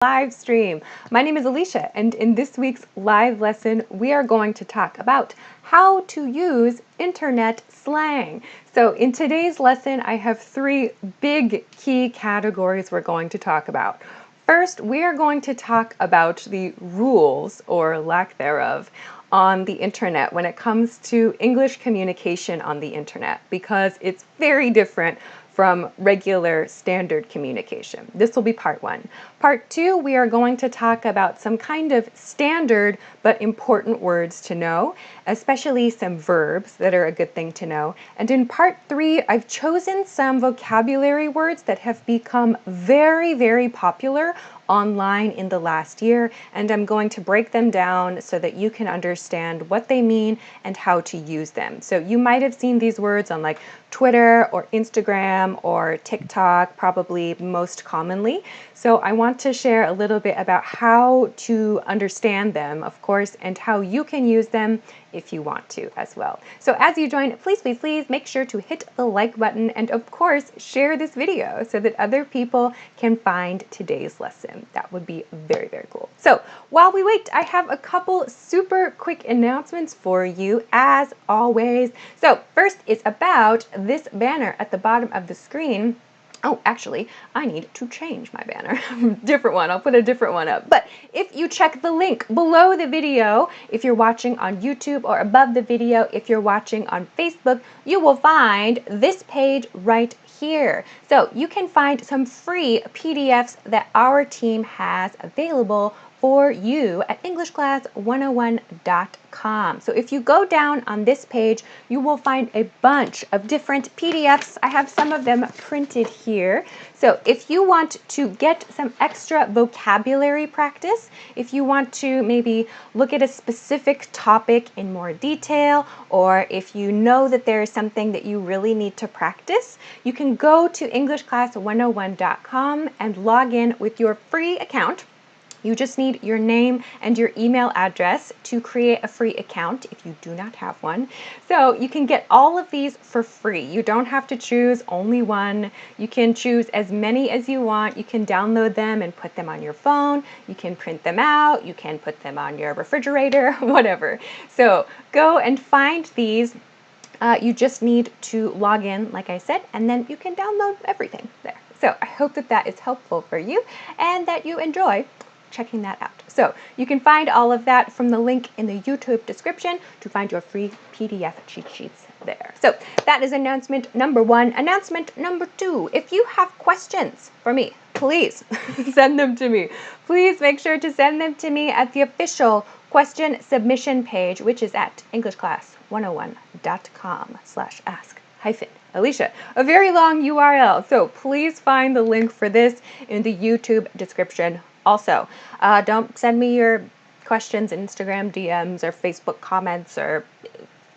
live stream. My name is Alicia, and in this week's live lesson, we are going to talk about how to use internet slang. So in today's lesson, I have three big key categories we're going to talk about. First, we are going to talk about the rules, or lack thereof, on the internet when it comes to English communication on the internet, because it's very different from regular standard communication. This will be part one. Part two, we are going to talk about some kind of standard but important words to know, especially some verbs that are a good thing to know. And in part three, I've chosen some vocabulary words that have become very, very popular online in the last year, and I'm going to break them down so that you can understand what they mean and how to use them. So you might have seen these words on like Twitter or Instagram or TikTok, probably most commonly. So I want to share a little bit about how to understand them, of course, and how you can use them if you want to as well. So as you join, please, please, please make sure to hit the like button and of course share this video so that other people can find today's lesson. That would be very, very cool. So while we wait, I have a couple super quick announcements for you as always. So first is about this banner at the bottom of the screen. Oh, actually, I need to change my banner. Different one. I'll put a different one up. But if you check the link below the video, if you're watching on YouTube, or above the video, if you're watching on Facebook, you will find this page right here. So you can find some free PDFs that our team has available for you at EnglishClass101.com. So if you go down on this page, you will find a bunch of different PDFs. I have some of them printed here. So if you want to get some extra vocabulary practice, if you want to maybe look at a specific topic in more detail, or if you know that there is something that you really need to practice, you can go to EnglishClass101.com and log in with your free account. You just need your name and your email address to create a free account if you do not have one. So you can get all of these for free. You don't have to choose only one. You can choose as many as you want. You can download them and put them on your phone. You can print them out. You can put them on your refrigerator, whatever. So go and find these. You just need to log in, like I said, and then you can download everything there. So I hope that that is helpful for you and that you enjoy checking that out. So you can find all of that from the link in the YouTube description to find your free PDF cheat sheets there. So that is announcement number one. Announcement number two, if you have questions for me, please send them to me. Please make sure to send them to me at the official question submission page, which is at EnglishClass101.com/ask-Alicia. A very long URL, so please find the link for this in the YouTube description. Also, don't send me your questions in Instagram DMs or Facebook comments or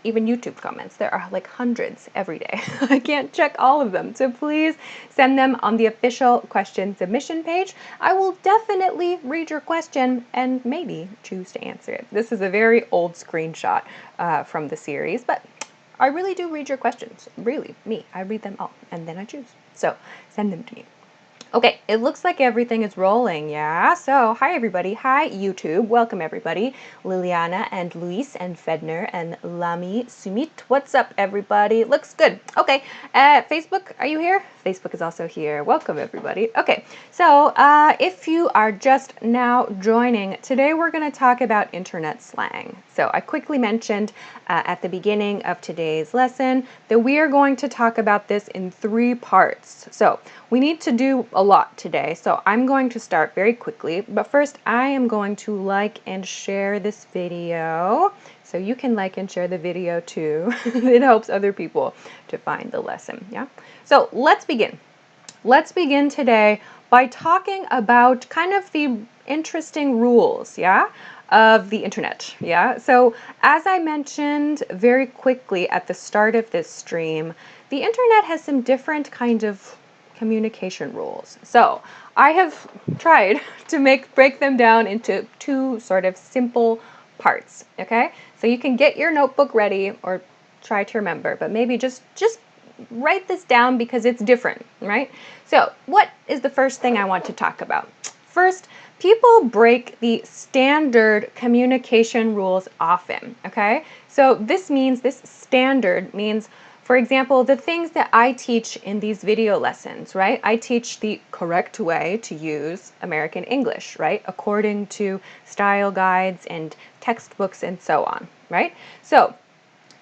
even YouTube comments. There are like hundreds every day. I can't check all of them. So please send them on the official question submission page. I will definitely read your question and maybe choose to answer it. This is a very old screenshot from the series, but I really do read your questions. Really, me. I read them all and then I choose. So send them to me. Okay, it looks like everything is rolling, yeah? So, hi everybody. Hi YouTube. Welcome everybody. Liliana and Luis and Fedner and Lami Sumit. What's up everybody? Looks good. Okay, Facebook, are you here? Facebook is also here. Welcome everybody. Okay, so if you are just now joining, today we're going to talk about internet slang. So I quickly mentioned at the beginning of today's lesson that we are going to talk about this in three parts. So we need to do a lot today, so I'm going to start very quickly. But first, I am going to like and share this video. So you can like and share the video too. It helps other people to find the lesson, yeah? So let's begin. Let's begin today by talking about kind of the interesting rules, yeah, of the internet, yeah? So as I mentioned very quickly at the start of this stream, the internet has some different kind of communication rules. So I have tried to break them down into two sort of simple parts, okay? So you can get your notebook ready or try to remember, but maybe just write this down because it's different, right? So what is the first thing I want to talk about? First, people break the standard communication rules often, okay? So this standard means, for example, the things that I teach in these video lessons, right? I teach the correct way to use American English, right? According to style guides and textbooks and so on, right? So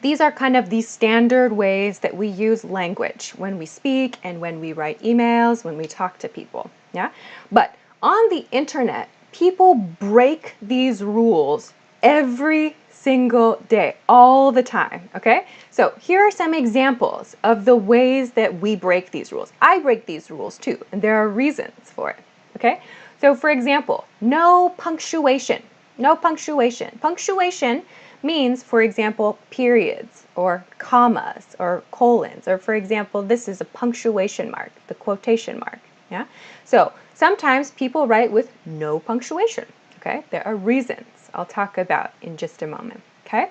these are kind of the standard ways that we use language when we speak and when we write emails, when we talk to people, yeah? But on the internet, people break these rules every single day, all the time, okay? So here are some examples of the ways that we break these rules. I break these rules too, and there are reasons for it, okay? So for example, no punctuation. No punctuation. Punctuation means, for example, periods or commas or colons, or for example, this is a punctuation mark, the quotation mark, yeah? So sometimes people write with no punctuation, okay? There are reasons I'll talk about in just a moment, okay?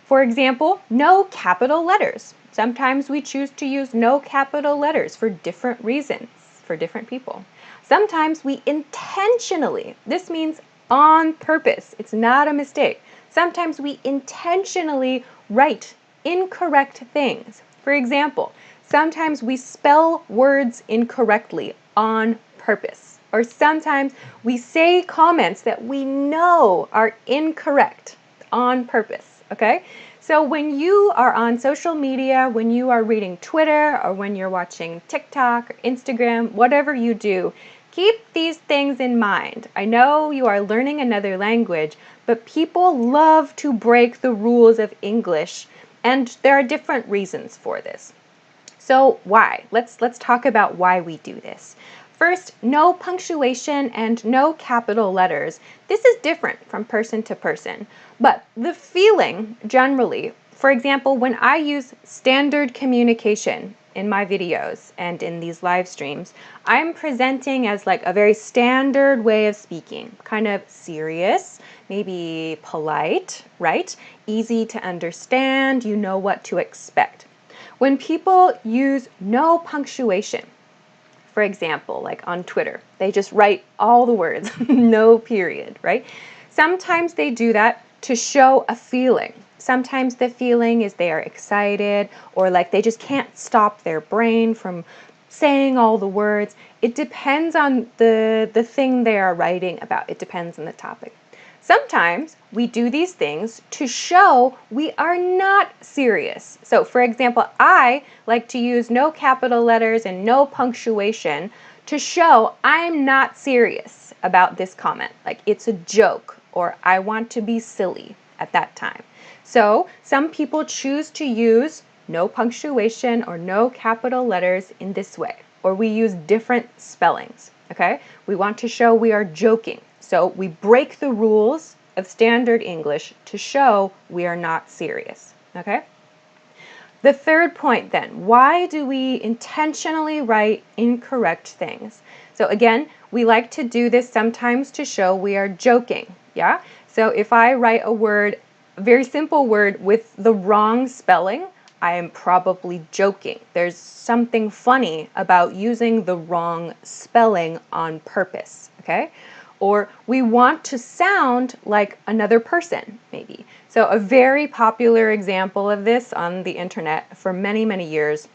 For example, no capital letters. Sometimes we choose to use no capital letters for different reasons for different people. Sometimes we intentionally, this means on purpose, it's not a mistake. Sometimes we intentionally write incorrect things. For example, sometimes we spell words incorrectly on purpose. Or sometimes we say comments that we know are incorrect on purpose, okay? So when you are on social media, when you are reading Twitter, or when you're watching TikTok or Instagram, whatever you do, keep these things in mind. I know you are learning another language, but people love to break the rules of English, and there are different reasons for this. So why? Let's talk about why we do this. First, no punctuation and no capital letters. This is different from person to person, but the feeling generally, for example, when I use standard communication in my videos and in these live streams, I'm presenting as like a very standard way of speaking, kind of serious, maybe polite, right? Easy to understand, you know what to expect. When people use no punctuation, for example, like on Twitter, they just write all the words, no period, right? Sometimes they do that to show a feeling. Sometimes the feeling is they are excited, or like they just can't stop their brain from saying all the words. It depends on the thing they are writing about. It depends on the topic. Sometimes we do these things to show we are not serious. So for example, I like to use no capital letters and no punctuation to show I'm not serious about this comment. Like it's a joke, or I want to be silly at that time. So some people choose to use no punctuation or no capital letters in this way, or we use different spellings, okay? We want to show we are joking. So we break the rules of standard English to show we are not serious, okay? The third point then, why do we intentionally write incorrect things? So again, we like to do this sometimes to show we are joking, yeah? So if I write a word, a very simple word with the wrong spelling, I am probably joking. There's something funny about using the wrong spelling on purpose, okay? Or we want to sound like another person, maybe. So a very popular example of this on the internet for many, many years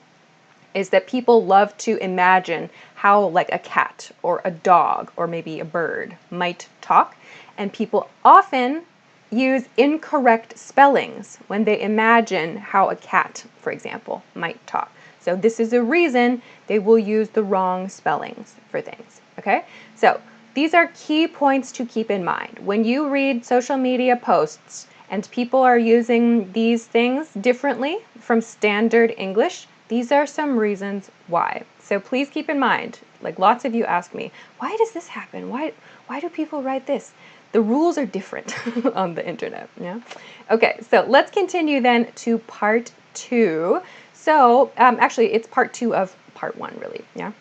is that people love to imagine how like a cat or a dog or maybe a bird might talk, and people often use incorrect spellings when they imagine how a cat, for example, might talk. So this is a reason they will use the wrong spellings for things, okay? So these are key points to keep in mind. When you read social media posts and people are using these things differently from standard English, these are some reasons why. So please keep in mind, like lots of you ask me, why does this happen? Why do people write this? The rules are different on the internet, yeah? Okay, so let's continue then to part 2. So actually it's part 2 of part 1 really, yeah?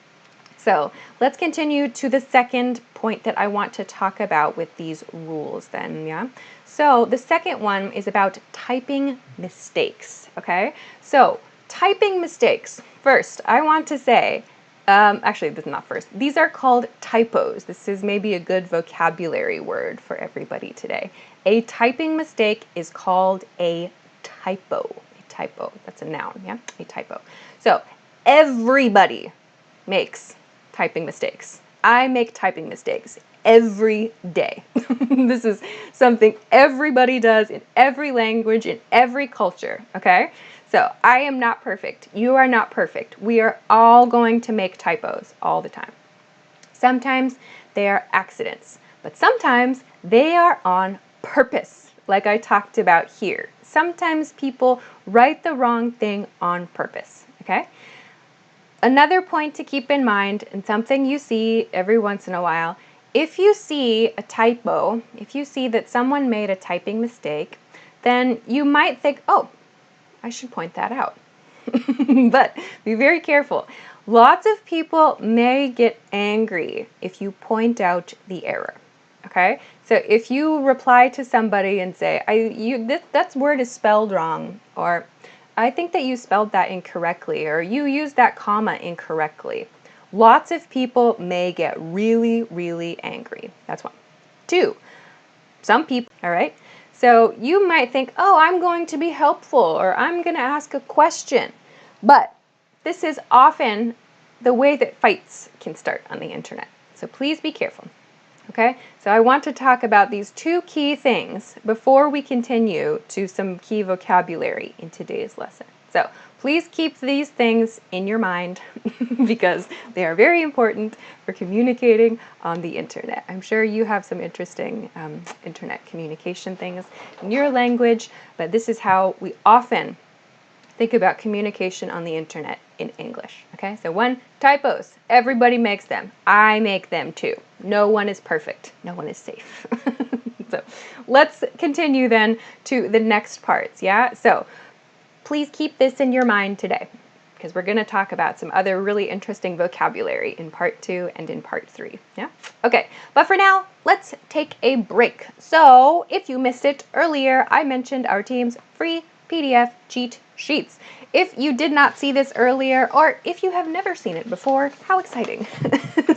So let's continue to the second point that I want to talk about with these rules then, yeah? So the second one is about typing mistakes, okay? So typing mistakes. First, I want to say Actually, this is not first. These are called typos. This is maybe a good vocabulary word for everybody today. A typing mistake is called a typo. A typo, that's a noun, yeah? A typo. So everybody makes typing mistakes. I make typing mistakes every day. This is something everybody does in every language, in every culture, okay? So I am not perfect. You are not perfect. We are all going to make typos all the time. Sometimes they are accidents, but sometimes they are on purpose, like I talked about here. Sometimes people write the wrong thing on purpose, okay? Another point to keep in mind, and something you see every once in a while, if you see a typo, if you see that someone made a typing mistake, then you might think, oh, I should point that out. But be very careful. Lots of people may get angry if you point out the error. Okay? So if you reply to somebody and say, that word is spelled wrong, or I think that you spelled that incorrectly, or you used that comma incorrectly, lots of people may get really, really angry. That's one. Two, some people, all right? So you might think, oh, I'm going to be helpful, or I'm going to ask a question. But this is often the way that fights can start on the internet. So please be careful. Okay, so I want to talk about these two key things before we continue to some key vocabulary in today's lesson. So please keep these things in your mind because they are very important for communicating on the internet. I'm sure you have some interesting internet communication things in your language, but this is how we often think about communication on the internet in English. Okay, so one, typos. Everybody makes them. I make them too. No one is perfect. No one is safe. So let's continue then to the next parts. Yeah, so please keep this in your mind today because we're going to talk about some other really interesting vocabulary in part 2 and in part 3. Yeah? Okay, but for now, let's take a break. So if you missed it earlier, I mentioned our team's free PDF cheat sheets. If you did not see this earlier, or if you have never seen it before, how exciting.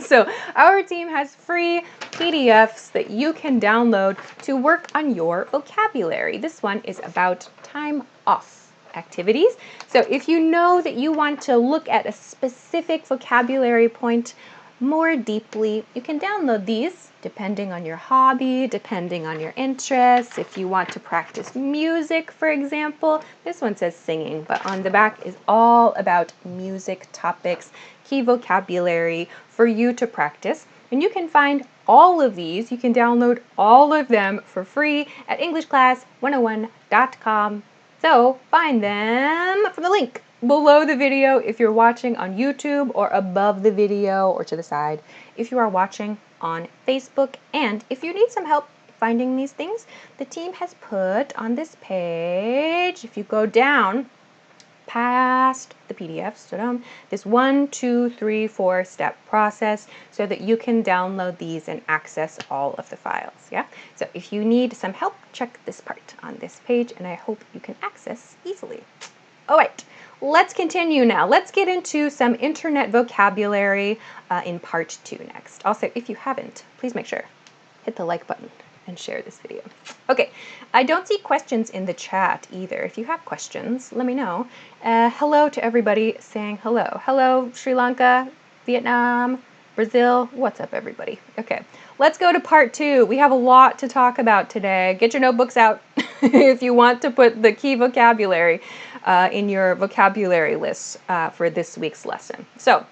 So our team has free PDFs that you can download to work on your vocabulary. This one is about time off activities. So if you know that you want to look at a specific vocabulary point more deeply, you can download these depending on your hobby, depending on your interests. If you want to practice music, for example, this one says singing, but on the back is all about music topics, key vocabulary for you to practice. And you can find all of these, you can download all of them for free at EnglishClass101.com. So find them from the link below the video if you're watching on YouTube, or above the video or to the side if you are watching on Facebook. And if you need some help finding these things, the team has put on this page, if you go down past the PDFs, this 1, 2, 3, 4 step process so that you can download these and access all of the files. Yeah. So if you need some help, check this part on this page, and I hope you can access easily. All right. Let's continue now. Let's get into some internet vocabulary in part 2 next. Also, if you haven't, please make sure, hit the like button and share this video. Okay, I don't see questions in the chat either. If you have questions, let me know. Hello to everybody saying hello. Hello, Sri Lanka, Vietnam, Brazil. What's up, everybody? Okay, let's go to part 2. We have a lot to talk about today. Get your notebooks out if you want to put the key vocabulary in your vocabulary list for this week's lesson. So,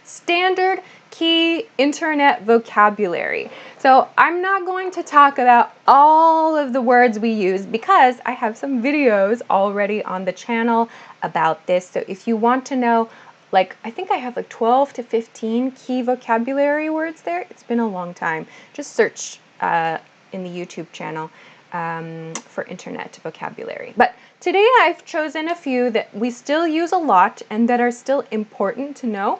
standard key internet vocabulary. So I'm not going to talk about all of the words we use because I have some videos already on the channel about this. So if you want to know, like, I think I have like 12 to 15 key vocabulary words there. It's been a long time. Just search in the YouTube channel for internet vocabulary. But today I've chosen a few that we still use a lot and that are still important to know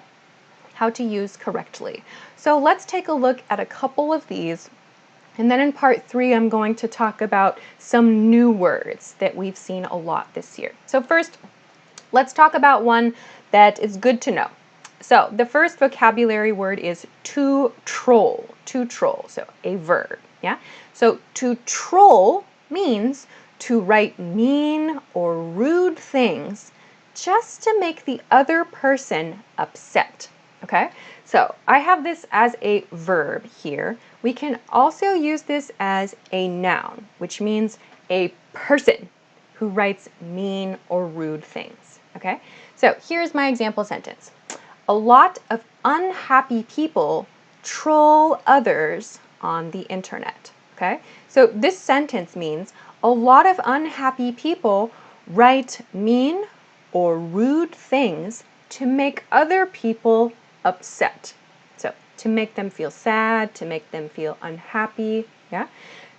how to use correctly. So let's take a look at a couple of these, and then in part 3 I'm going to talk about some new words that we've seen a lot this year. So first, let's talk about one that is good to know. So the first vocabulary word is to troll. To troll, so a verb. Yeah. So to troll means to write mean or rude things just to make the other person upset. Okay. So I have this as a verb here. We can also use this as a noun, which means a person who writes mean or rude things. Okay. So here's my example sentence. A lot of unhappy people troll others on the internet. Okay, so this sentence means a lot of unhappy people write mean or rude things to make other people upset. So to make them feel sad, to make them feel unhappy. Yeah,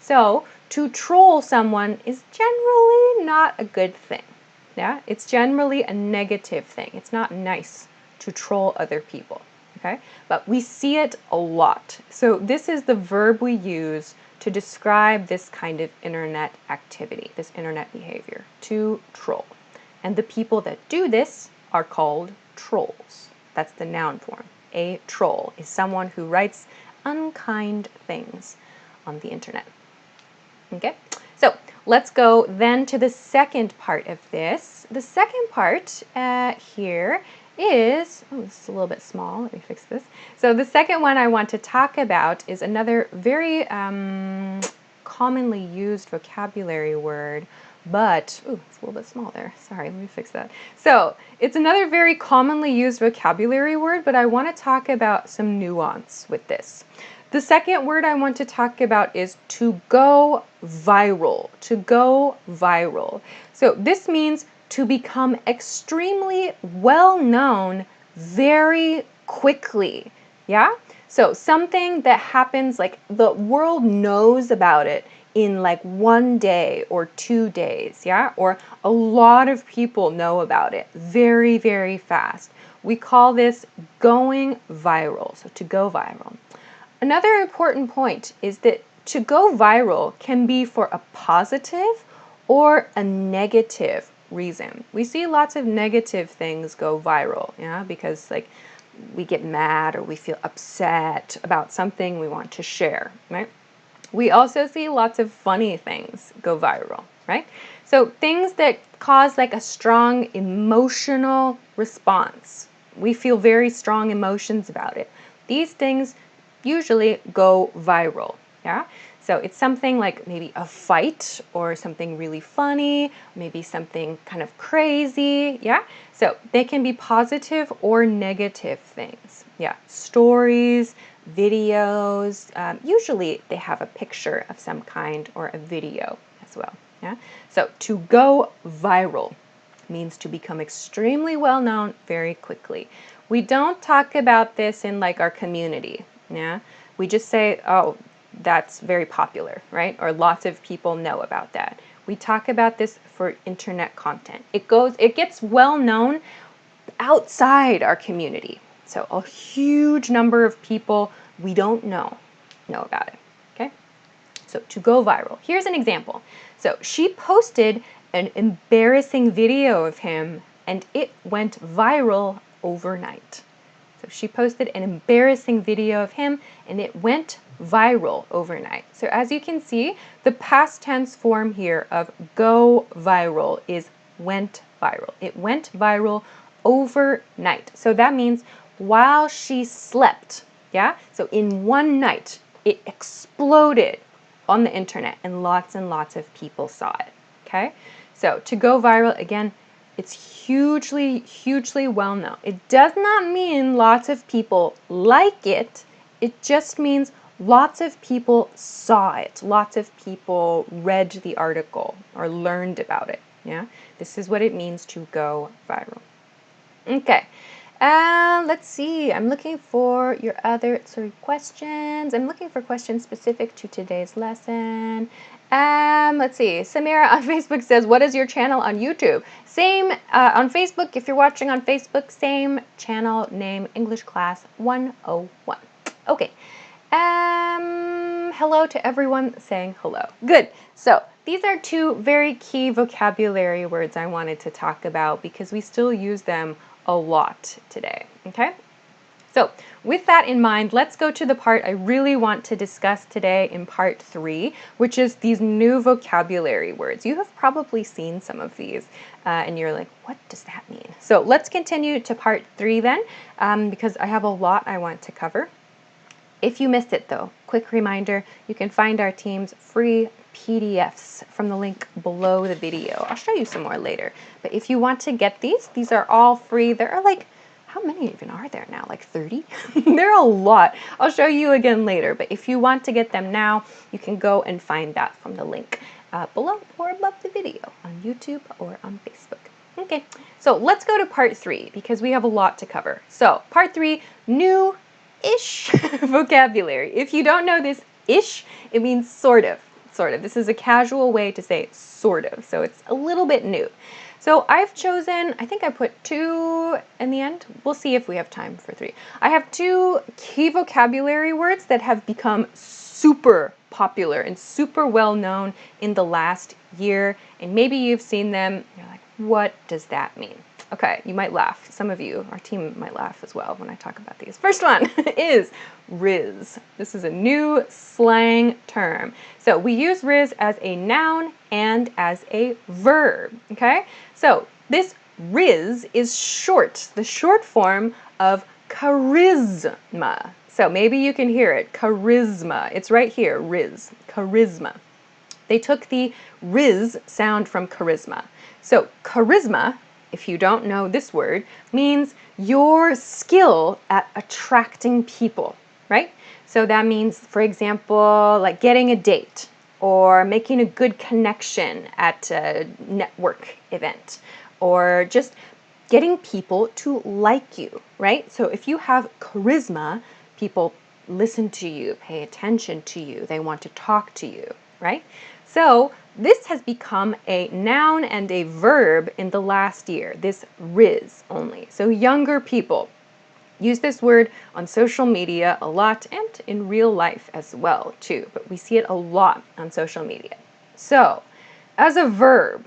so to troll someone is generally not a good thing. Yeah, it's generally a negative thing. It's not nice to troll other people, okay? But we see it a lot. So this is the verb we use to describe this kind of internet activity, this internet behavior, to troll. And the people that do this are called trolls. That's the noun form. A troll is someone who writes unkind things on the internet. Okay, so let's go then to the second part of this. The second part here is, oh, this is a little bit small. Let me fix this. So the second one I want to talk about is another very commonly used vocabulary word, but, ooh, it's a little bit small there. Sorry, let me fix that. So it's another very commonly used vocabulary word, but I want to talk about some nuance with this. The second word I want to talk about is to go viral. To go viral. So this means to become extremely well known very quickly. Yeah? So something that happens, like the world knows about it in like 1 day or 2 days. Yeah? Or a lot of people know about it very, very fast. We call this going viral. So to go viral. Another important point is that to go viral can be for a positive or a negative reason. We see lots of negative things go viral, yeah, because like we get mad or we feel upset about something we want to share, right? We also see lots of funny things go viral, right? So things that cause like a strong emotional response. We feel very strong emotions about it. These things usually go viral, yeah? So it's something like maybe a fight or something really funny, maybe something kind of crazy, yeah? So they can be positive or negative things, yeah? Stories, videos, usually they have a picture of some kind or a video as well, yeah? So to go viral means to become extremely well known very quickly. We don't talk about this in like our community, yeah? We just say, oh, that's very popular, right? Or lots of people know about that. We talk about this for internet content. It gets well known outside our community. So a huge number of people we don't know about it, okay? So to go viral. Here's an example. So she posted an embarrassing video of him and it went viral overnight. So she posted an embarrassing video of him and it went viral overnight. So as you can see, the past tense form here of go viral is went viral. It went viral overnight. So that means while she slept, yeah? So in one night, it exploded on the internet and lots of people saw it, okay? So to go viral, again, it's hugely, hugely well known. It does not mean lots of people like it. It just means lots of people saw it. Lots of people read the article or learned about it. Yeah, this is what it means to go viral. Okay, let's see. I'm looking for your other questions. I'm looking for questions specific to today's lesson. Let's see. Samira on Facebook says, what is your channel on YouTube? Same on Facebook. If you're watching on Facebook, same channel name, English Class 101. Okay. Hello to everyone saying hello. Good. So these are two very key vocabulary words I wanted to talk about because we still use them a lot today. Okay. So with that in mind, let's go to the part I really want to discuss today in part 3, which is these new vocabulary words. You have probably seen some of these and you're like, what does that mean? So let's continue to part 3 then, because I have a lot I want to cover. If you missed it though, quick reminder, you can find our team's free PDFs from the link below the video. I'll show you some more later. But if you want to get these are all free. There are like, how many even are there now? Like 30? There are a lot. I'll show you again later. But if you want to get them now, you can go and find that from the link below or above the video on YouTube or on Facebook. Okay, so let's go to part 3 because we have a lot to cover. So part 3, new-ish vocabulary. If you don't know this ish, it means sort of. Sort of. This is a casual way to say sort of. So it's a little bit new. So I've chosen, I think I put 2 in the end. We'll see if we have time for 3. I have 2 key vocabulary words that have become super popular and super well known in the last year. And maybe you've seen them. You're like, what does that mean? Okay, you might laugh. Some of you, our team might laugh as well when I talk about these. First one is Riz. This is a new slang term. So we use Riz as a noun and as a verb, okay? So this Riz is short, the short form of charisma. So maybe you can hear it, charisma. It's right here, Riz, charisma. They took the Riz sound from charisma. So charisma, if you don't know this word, means your skill at attracting people, right? So that means, for example, like getting a date or making a good connection at a network event or just getting people to like you, right? So if you have charisma, people listen to you, pay attention to you, they want to talk to you, right? So this has become a noun and a verb in the last year, this Riz only. So younger people use this word on social media a lot and in real life as well too, but we see it a lot on social media. So as a verb,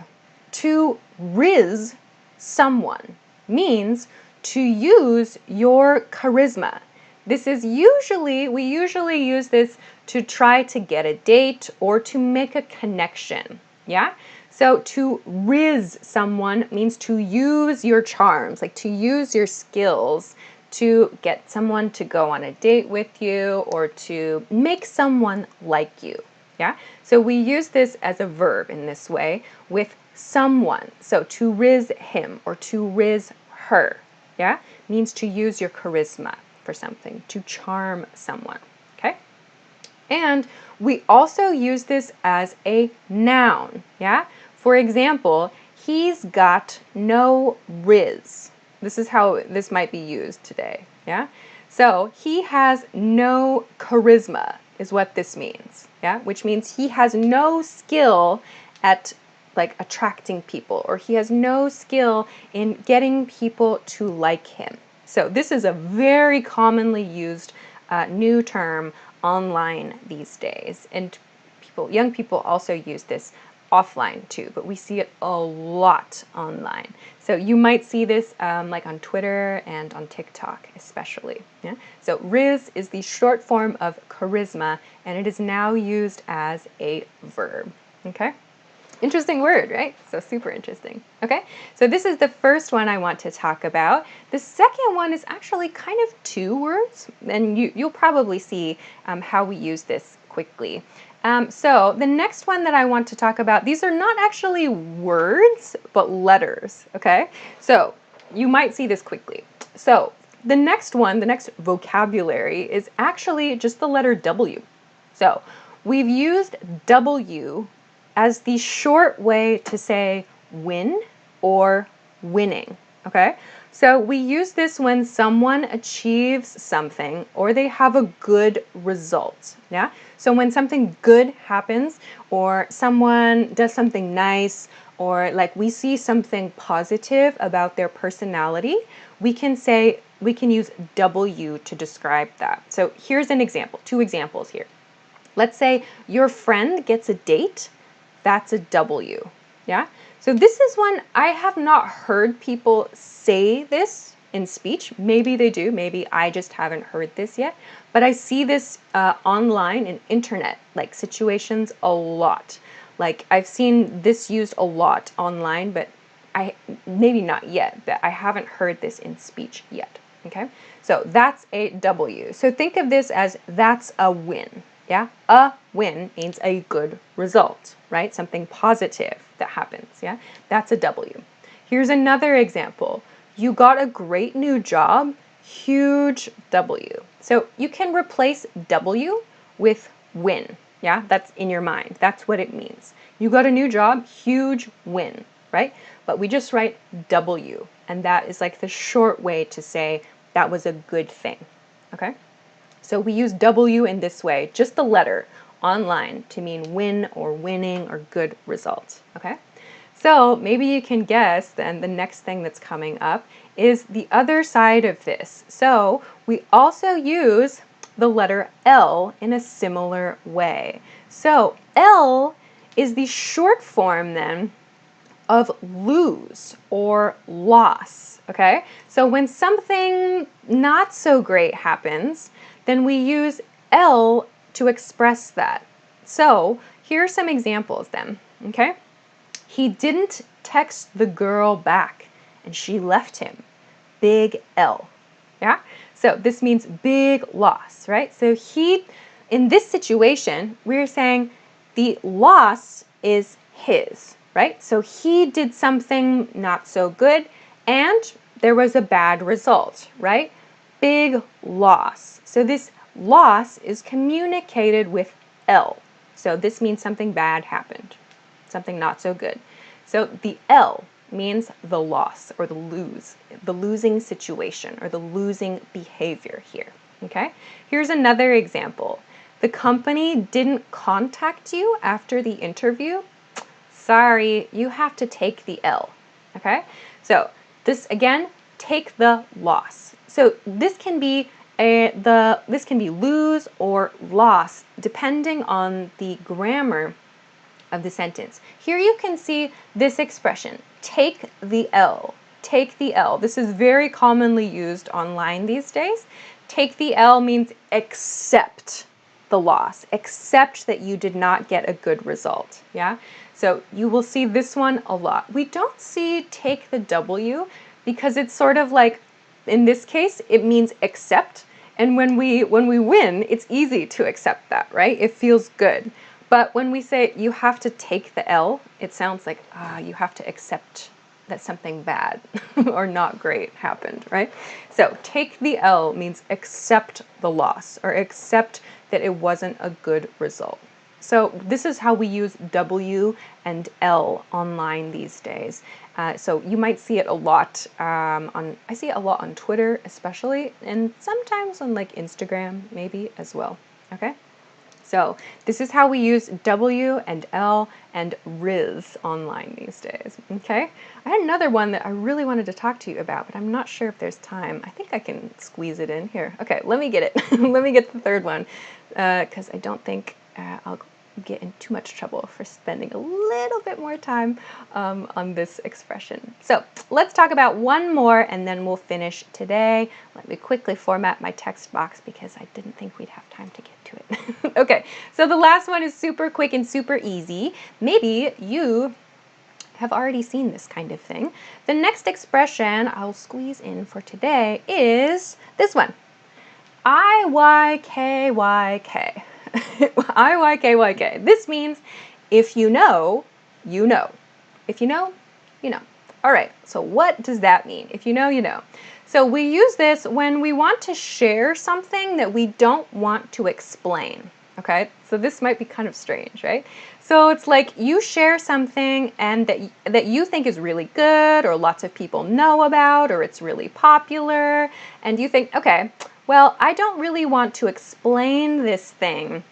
to Riz someone means to use your charisma. This is we usually use this to try to get a date or to make a connection, yeah? So to Riz someone means to use your charms, like to use your skills to get someone to go on a date with you or to make someone like you, yeah? So we use this as a verb in this way with someone. So to Riz him or to Riz her, yeah? Means to use your charisma for something, to charm someone, okay? And we also use this as a noun, yeah? For example, he's got no Riz. This is how this might be used today, yeah? So he has no charisma is what this means, yeah? Which means he has no skill at like attracting people, or he has no skill in getting people to like him. So this is a very commonly used new term online these days, and young people also use this offline too, but we see it a lot online. So you might see this like on Twitter and on TikTok especially. Yeah? So Riz is the short form of charisma, and it is now used as a verb. Okay? Interesting word, right? So super interesting. Okay, so this is the first one I want to talk about. The second one is actually kind of 2 words, and you'll probably see how we use this quickly. So the next one that I want to talk about, these are not actually words, but letters, okay? So you might see this quickly. So the next one, the next vocabulary is actually just the letter W. So we've used W as the short way to say win or winning, okay? So we use this when someone achieves something or they have a good result, yeah? So when something good happens or someone does something nice or like we see something positive about their personality, we can use W to describe that. So here's an example, 2 examples here. Let's say your friend gets a date. That's a W, yeah? So this is one I have not heard people say this in speech. Maybe they do. Maybe I just haven't heard this yet. But I see this online in internet like situations a lot. Like I've seen this used a lot online, but maybe not yet. But I haven't heard this in speech yet. Okay, so that's a W. So think of this as that's a win. Yeah, a win means a good result, right? Something positive that happens. Yeah, that's a W. Here's another example. You got a great new job, huge W. So you can replace W with win. Yeah, that's in your mind. That's what it means. You got a new job, huge win, right? But we just write W, and that is like the short way to say that was a good thing, okay? So we use W in this way, just the letter online to mean win or winning or good result, okay? So maybe you can guess then the next thing that's coming up is the other side of this. So we also use the letter L in a similar way. So L is the short form then of lose or loss, okay? So when something not so great happens, then we use L to express that. So here are some examples then, okay? He didn't text the girl back and she left him. Big L, yeah? So this means big loss, right? So in this situation, we're saying the loss is his, right? So he did something not so good and there was a bad result, right? Big loss. So this loss is communicated with L. So this means something bad happened, something not so good. So the L means the loss or the losing situation or the losing behavior here, okay? Here's another example. The company didn't contact you after the interview. Sorry, you have to take the L, okay? So this again, take the loss. So this can be lose or loss depending on the grammar of the sentence. Here you can see this expression, take the L. Take the L. This is very commonly used online these days. Take the L means accept the loss. Accept that you did not get a good result. Yeah? So you will see this one a lot. We don't see take the W because it's sort of like, in this case, it means accept. And when we win, it's easy to accept that, right? It feels good. But when we say you have to take the L, it sounds like you have to accept that something bad or not great happened, right? So take the L means accept the loss or accept that it wasn't a good result. So this is how we use W and L online these days. So you might see it a lot I see it a lot on Twitter especially, and sometimes on like Instagram maybe as well, okay? So this is how we use W and L and Riz online these days, okay? I had another one that I really wanted to talk to you about, but I'm not sure if there's time. I think I can squeeze it in here. Okay, let me get it. Let me get the third one, because I don't think I'll get in too much trouble for spending a little bit more time on this expression. So let's talk about one more and then we'll finish today. Let me quickly format my text box because I didn't think we'd have time to get to it. Okay, so the last one is super quick and super easy. Maybe you have already seen this kind of thing. The next expression I'll squeeze in for today is this one. IYKYK. IYKYK. This means if you know, you know. If you know, you know. All right, so what does that mean? If you know, you know. So we use this when we want to share something that we don't want to explain, okay? So this might be kind of strange, right? So it's like you share something and that you think is really good or lots of people know about or it's really popular, and you think, okay, well, I don't really want to explain this thing,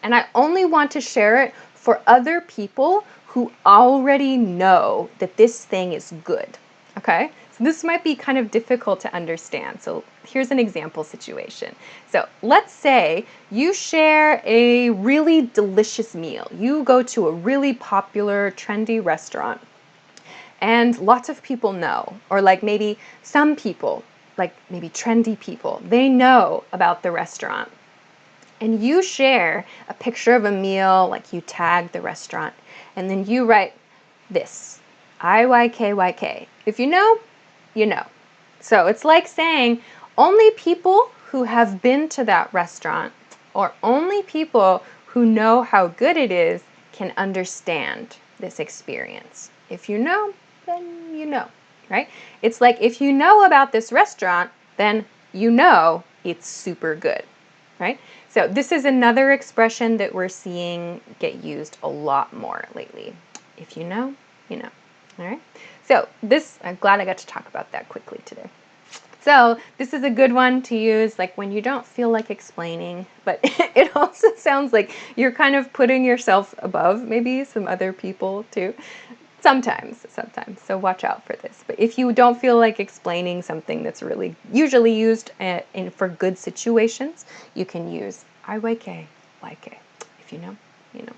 and I only want to share it for other people who already know that this thing is good, okay? So this might be kind of difficult to understand. So here's an example situation. So let's say you share a really delicious meal. You go to a really popular, trendy restaurant, and lots of people know, or like maybe some people like maybe trendy people, they know about the restaurant. And you share a picture of a meal, like you tag the restaurant, and then you write this, IYKYK. If you know, you know. So it's like saying only people who have been to that restaurant or only people who know how good it is can understand this experience. If you know, then you know, right? It's like if you know about this restaurant, then you know it's super good, right? So this is another expression that we're seeing get used a lot more lately. If you know, you know. All right. So I'm glad I got to talk about that quickly today. So this is a good one to use like when you don't feel like explaining, but it also sounds like you're kind of putting yourself above maybe some other people too. Sometimes. So watch out for this. But if you don't feel like explaining something that's really usually used for good situations, you can use IYK, YK. If you know, you know.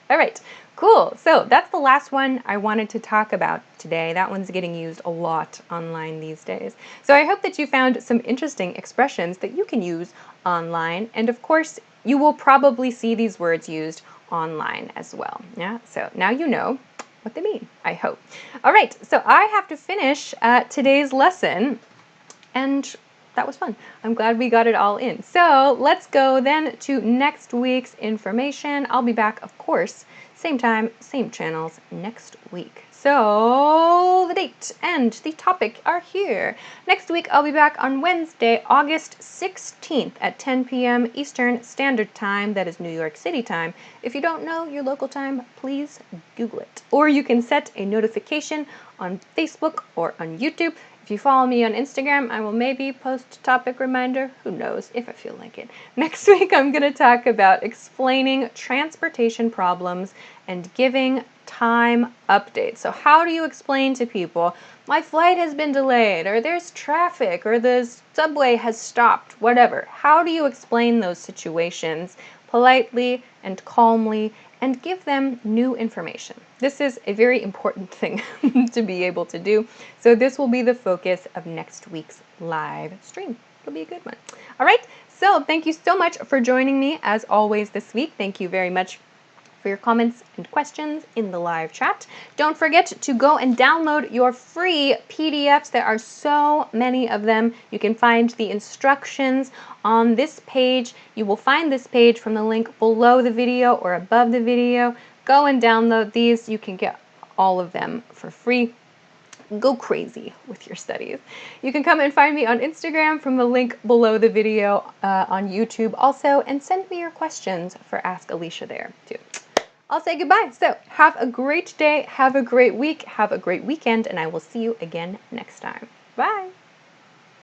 All right, cool. So that's the last one I wanted to talk about today. That one's getting used a lot online these days. So I hope that you found some interesting expressions that you can use online. And of course, you will probably see these words used online as well. Yeah, so now you know what they mean, I hope. All right, so I have to finish today's lesson, and that was fun. I'm glad we got it all in. So let's go then to next week's information. I'll be back, of course, same time, same channels next week. So the date and the topic are here. Next week, I'll be back on Wednesday, August 16th at 10 p.m. Eastern Standard Time. That is New York City time. If you don't know your local time, please Google it. Or you can set a notification on Facebook or on YouTube. If you follow me on Instagram, I will maybe post a topic reminder. Who knows, if I feel like it. Next week, I'm going to talk about explaining transportation problems and giving time updates. So how do you explain to people, my flight has been delayed, or there's traffic, or the subway has stopped, whatever. How do you explain those situations politely and calmly and give them new information? This is a very important thing to be able to do. So this will be the focus of next week's live stream. It'll be a good one. All right, so thank you so much for joining me as always this week. Thank you very much for your comments and questions in the live chat. Don't forget to go and download your free PDFs. There are so many of them. You can find the instructions on this page. You will find this page from the link below the video or above the video. Go and download these. You can get all of them for free. Go crazy with your studies. You can come and find me on Instagram from the link below the video, on YouTube also, and send me your questions for Ask Alicia there too. I'll say goodbye. So have a great day, have a great week, have a great weekend, and I will see you again next time. Bye.